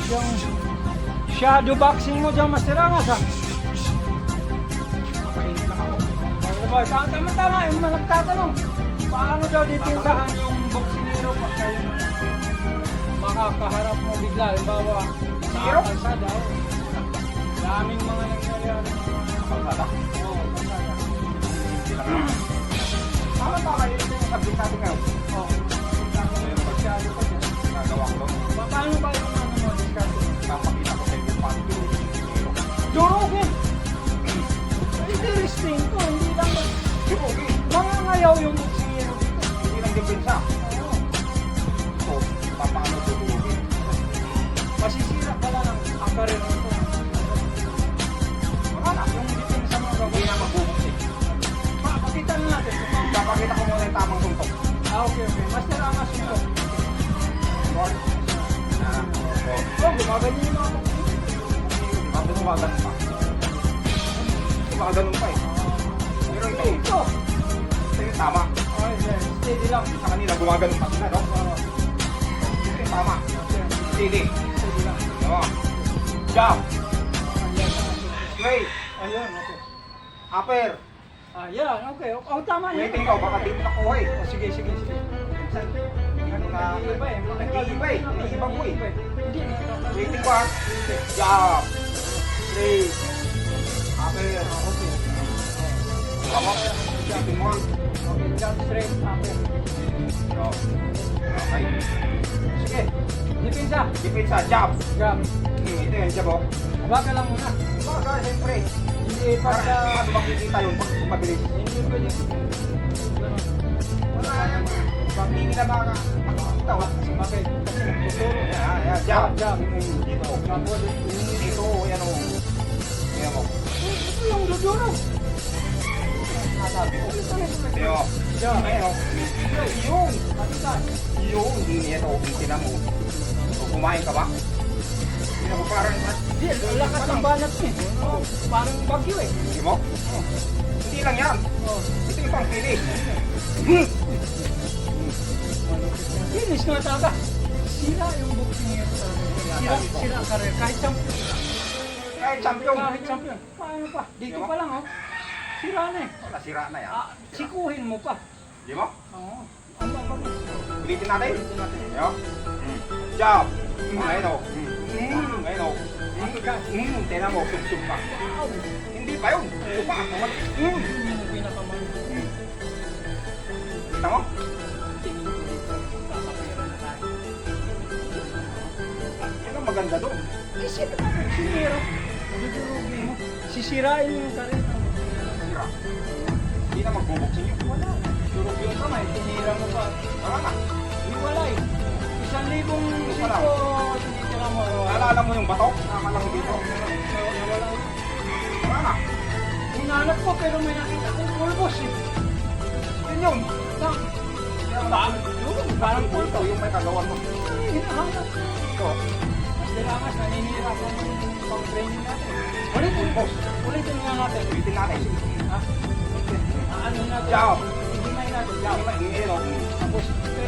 Yung shadow boxing mo dyan, Master Angas ha. Tama-tama, yung mga nagtatanong. Paano daw dipinsahan yung boksingero pagka yung makakaharap mo bigla? Halimbawa, sa kalsada. Daming mga nangyayari. Kalsada? Oo, kalsada. Tama kayo yung subject natin ngayon. Oo. Yung masyado pa dyan. Nagawa ko doon. Paano ba yung ano mo, discussion? Napakita ko sa inyo paano yung Durugin! Interesting to, hindi lang durugin. nangangayaw yung boksingero dito. Hindi lang depensa. Oo. So, paano durugin? Masisira pala ng ang karir nito. Wala. Yung depensa mo Hindi gagawin. na magbubuksin. Pakita na natin. Papakita ko muna yung tamang suntok. Okay. Master Angas nito. Or, Oh, gumaganyan yung mga boksingero. Tapos gumaganon pa. Gumaganon pa eh. Pero ito, Ito. ito yung tama. Okay, sir. Steady lang. Sa kanila gumaganon pa sila, no? Ito yung tama. Steady. Steady lang. No? Jump. Ayan. Straight. Ayun, okay. Upper. Ayan, okay. Oh, tama na. Waiting ka, baka di mo nakuha eh. Oh, sige. Ano na, Nag-iiba eh. nag-iiba eh. Nag-iiba mo eh. Hindi. Waiting ko ah. Jump. Straight. Upper. Okay. Tama. Waiting mo ah. Okay, jump straight. Okay. No. Okay. Sige. Depensa. Depensa, jump. Jump. Ito yung jump oh. Baka lang muna. Baka, siyempre. Hindi Para pagka... paano makikita yun pag mabilis. Hindi pwede. Wala naman. Pag hindi nila makakita. Okay. Kasi nagtuturo. Ayan, jump. Jump. Dito. Tapos, Dito, yan o. Yan mo. ito yung duduro. Nasabi ko. Yan o. Jump. Ayan o. Yun. Matikas. Yun. Hindi yan o. Tinan mo. So, kumain ka ba? Tinan mo parang. Hindi, ang lakas ng banat niya. Oh, parang bagyo eh. Hindi mo? Hindi lang yan. Oh. Ito yung pang finish. Finish na talaga. Sira yung boxing niya talaga. Sira ang karir. Kahit champion. Kahit champion. Kahit champion. Paano pa? Dito pa lang oh. Sira na eh. Wala, sira na yan. Sikuhin mo pa. Di mo? Oo. Ang babagis. Ulitin natin. Ulitin natin. Yo. Jump. Ngayon o. Ngayon o. Tinan mo, sub-sub pa. Hindi pa yun. Ito pa. Yun yung pinakamahal. Kita mo? Tingin ko dito. Kakapira na tayo. Yan ang maganda doon. Isip na mo. Sinira. Dudurugin mo. Sisirain mo yung karir. Sira. Hindi na magbubuksin yun. Wala. Durog yung kamay. Tinira mo pa. Wala na. Iwalay. 1,000 Isa lang. dito. Tinitira mo. Naalala mo yung bato? Nakamalaki dito. Nawala. Wala na. Hinanap ko pero may nakita kong pulbos eh. Yun yun. Parang Ito pulto. yung may kagawan mo. Hinahanap. Ito. Kailangan naninira ko ng pang-training natin. Ulitin mo. Ulitin nga natin. Ulitin natin. Ha? Ano natin? Jump. Himay natin. Jump. Ngayon o. Tapos straight.